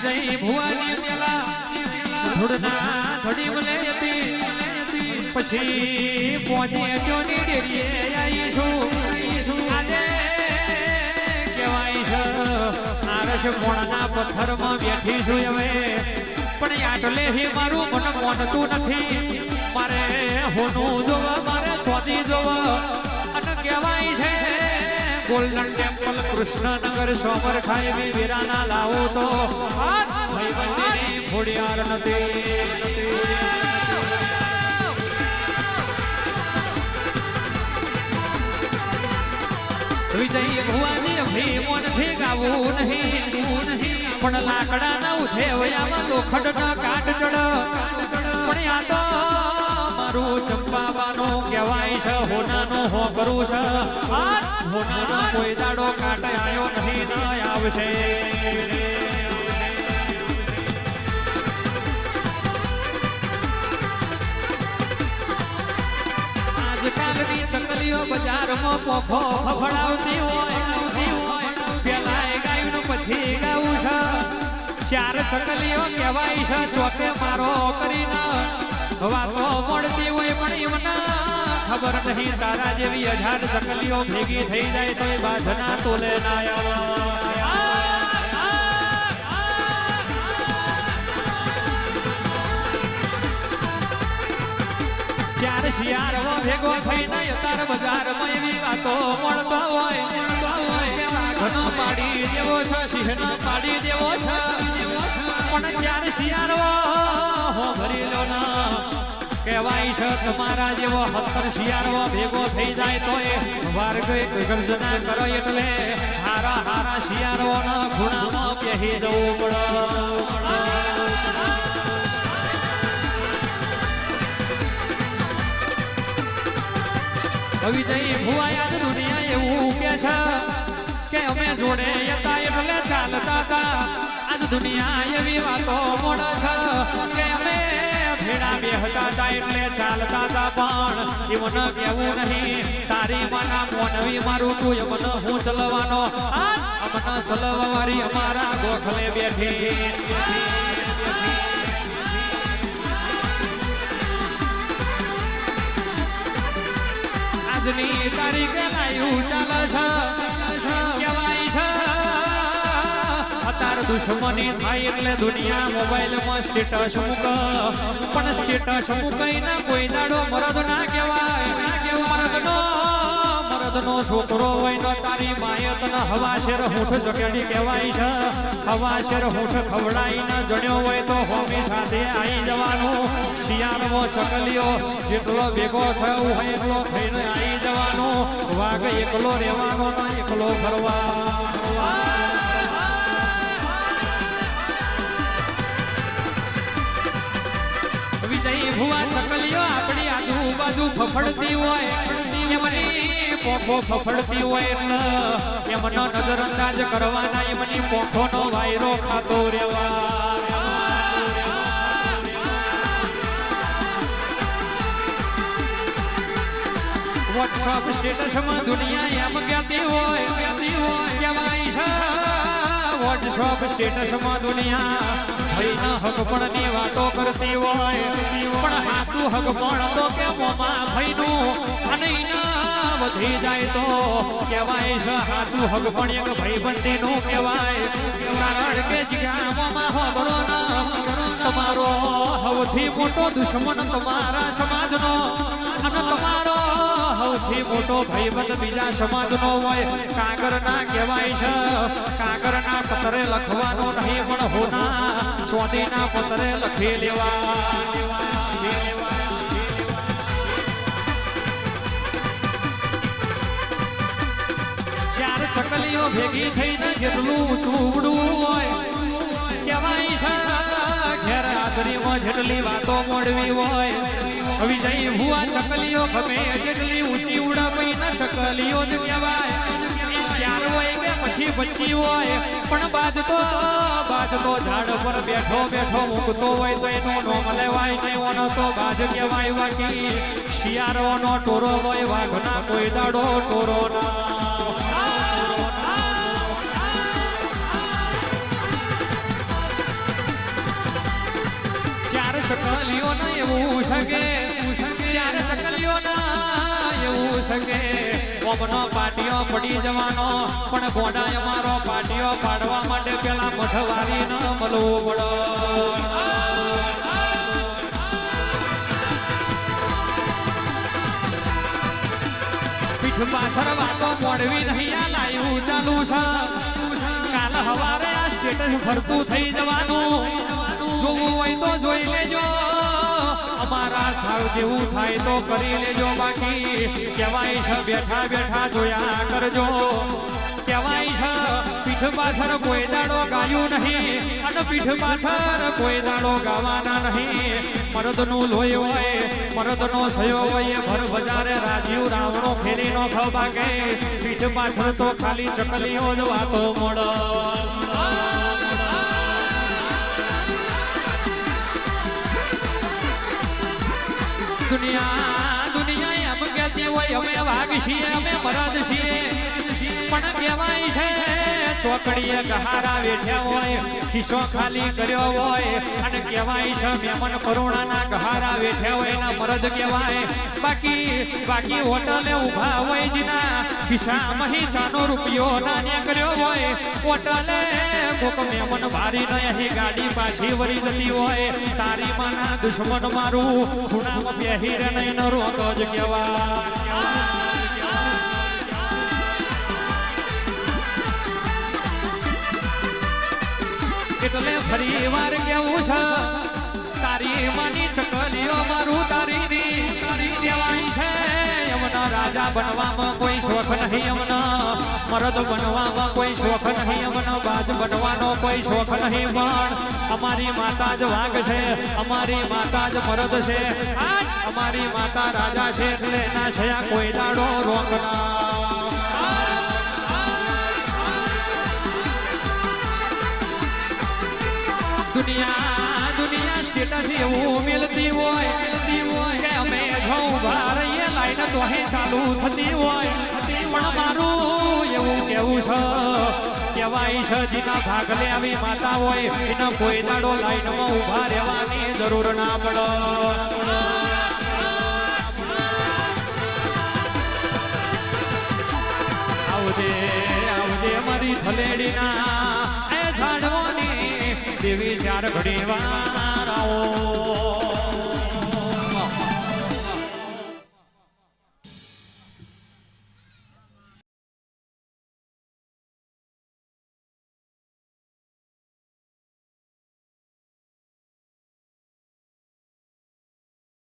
વિજય ભુવાની પેલા ધૂળના ધડી મલે હતી પછી પહોંચી જોની ડેરીએ આવીશું આજે કહેવાય છે આરસ કોણના પથ્થરમાં બેઠીશું હવે પણ આટલે હે મારું મન મોનતું નથી મારે હોનું જોવા મારે સ્વાદી જોવા અને કહેવાય છે ગોલ્ડન ટેમ્પલ કૃષ્ણનગર સોમર ખાઈ વીરાના લાવો તો ભાઈ બંધીની ખોડિયાર નથી વિજય ભુવાની ભીમો નથી ગાવું નહીં પણ લાકડા ન ઉઠે વયામાં લોખંડના કાટ ચડ પણ આ તો મારું ચંપાવાનો કહેવાય છે હોનાનો હો કરું છે હોનાનો કોઈ દાડો કાટ આવ્યો નહીં ન આવશે આજકાલની ચકલીઓ બજારમાં પોખો ફફડાવતી હોય પેલા ગાયું પછી ગાવું છે 4 ચકલીઓ કહેવાય છે ચોકે મારો કરીને વાતો મળતી હોય પણ એમને ખબર નહીં તારા જેવી 1000 ચકલીઓ ભેગી થઈ જાય તો એ બાધના તોલે ના આવે ચાર શિયાળો ભેગો થઈને તાર બજારમાં એવી વાતો મળતો હોય ઘણો પાડી દેવો છે સિંહનો પાડી દેવો છે પણ 4 શિયાળો હો ભરી લો ના કહેવાય છે તમારા જેવો 17 શિયાળો ભેગો થઈ જાય તો એ વાર્ગ ગર્જના કરો એટલે હારા શિયાળોના ખૂણામાં બેહી જવું પડે વિજય ભુવાયા દુનિયા એવું કે છે કે અમે જોડે હતા એટલે ચાલતા હતા આજ દુનિયા એવી વાતો મોડે છે કે અમે ભેડા બેહતા હતા એટલે ચાલતા હતા પણ એમને કેવું નહીં તારી માના મોનવી મારું તું એમને હું ચલવાનો અમને ચલવવારી અમારા ગોખલે બેઠી આજની તારીખે લાયું ચાલે છે કહેવાય છે અત્યારે દુશ્મની થાય એટલે દુનિયા મોબાઈલમાં સ્ટેટસ મૂક પણ સ્ટેટસ મૂકીને કોઈ દાડો મરદ ના કહેવાય મરદનો છોકરો હોય તો તારી માયતને હવાશેર હૂઠ જકેડી કહેવાય છે હવાશેર હૂઠ ખવડાઈને જણ્યો હોય તો હોમી સાથે આવી જવાનું શિયાળો ચકલીઓ જેટલો ભેગો થયો હોય એટલો થઈને આવી જવાનો વાઘ એકલો રહેવાનો ના એકલો ફરવા વિજય ભુવા ચકલીઓ આપણી આજુબાજુ ફફડતી હોય એમની પોખો ફફડતી હોય એટલે એમનો નજરઅંદાજ કરવાના એમની પોખોનો વાયરો ખાતો રહેવા વોટ્સઅપ સ્ટેટસમાં દુનિયા એમ કહેતી હોય કહેવાય છે વોટ્સઅપ સ્ટેટસમાં દુનિયા ભાઈના હક પણ ની વાતો કરતી હોય પણ હાથું હક પણ તો કે મોમાં ભાઈનું અને વધી જાય તો કહેવાય છે હાથું હક પણ એક ભાઈબંધીનું કહેવાય કારણ કે જગ્યામાં હોબળો ના તમારો સૌથી મોટો દુશ્મન તમારા સમાજનો અને તમારો સૌથી મોટો ભાઈબંધ બીજા સમાજનો હોય કાગર ના કહેવાય છે કાગર ના પત્રે લખવાનો નહીં પણ હોના ચોટીના પત્રે લખી લેવા ચકલીઓ ભેગી થઈને જેટલું ચૂવડું હોય કહેવાય છે ઘેર આદરીમાં જેટલી વાતો મોડવી હોય વિજય ભુવા ચકલીઓ ગમે જેટલી ઊંચી ઉડાવી ને ચકલીઓ જ કહેવાય 4 હોય કે પછી 25 હોય પણ બાદ તો ઝાડ પર બેઠો મૂકતો હોય તો એનું નોમ લેવાય નહીં ઓનો તો બાજ કહેવાય બાકી શિયાળોનો ટોરો હોય વાઘના કોઈ દાડો ટોરો ના એવું શકે ચાર ચકલીઓના એવું શકે ઓમનો પાટીઓ પડી જવાનો પણ ગોડાય મારો પાટીઓ પાડવા માટે પેલા મઠવારી ન મળવું પડો પીઠ પાછળ વાતો મોડવી નહીં આ લાયું ચાલુ છે કાલ હવારે આ સ્ટેટસ ફરતું થઈ જવાનું જોવું હોય તો જોઈ લેજો અમારા થાવ જેવું થાય તો કરી લેજો બાકી કહેવાય છે બેઠા બેઠા જોયા કરજો કહેવાય છે પીઠ પાછળ કોઈ દાડો ગાયું નહીં અને પીઠ પાછળ કોઈ દાડો ગાવાના નહીં મરદનું લોહી હોય મરદનો સયો હોય ભર બજારે રાજીવ રાવણો ફેરીનો ખવાગે પીઠ પાછળ તો ખાલી ચકલીઓ જ વાતો મળે દુનિયા એમ કહેતી હોય અમે વાઘ છીએ અમે મરદ છીએ પણ કહેવાય છે ચોકડીએ ગહારા વેઠ્યા હોય ખિસ્સો ખાલી કર્યો હોય અને કહેવાય છે મેમન કરુણાના ગહારા વેઠ્યા હોય એના મરદ કહેવાય બાકી હોટલે ઊભા હોય જીના ખિસ્સામાં ચાનો રૂપિયો નાને કર્યો હોય હોટલે કોક મેમન ભારી નહીં ગાડી પાછી વળી જતી હોય તારી માના દુશ્મન મારું ખૂણામાં બેહી રે નહીં રોગ જ કહેવાય એટલે ફરી વાર કેવું છે તારી માની ચકલીઓ મારું તારી દેવાય છે એમનો રાજા બનવામાં કોઈ શોખ નહીં એમનો મરદ બનવામાં કોઈ શોખ નહીં એમનો બાજ બનવાનો કોઈ શોખ નહીં પણ અમારી માતા જ વાઘ છે અમારી માતા જ મરદ છે અમારી માતા રાજા છે એટલે ના છે કોઈ દાડો રોકના દુનિયા સ્ટેટસ એવું મિલતી હોય કે અમે જો ઉભા રહીએ લાઈન તો અહીં ચાલુ થતી હોય પણ મારું એવું કેવું છે કહેવાય છે જેના ભાગલે આવી માતા હોય એના કોઈ દાડો લાઈનમાં ઉભા રહેવાની જરૂર ના પડે આવજે મારી થલેડીના એ ઝાડવાની દેવી ચાર ઘડી વાર આવો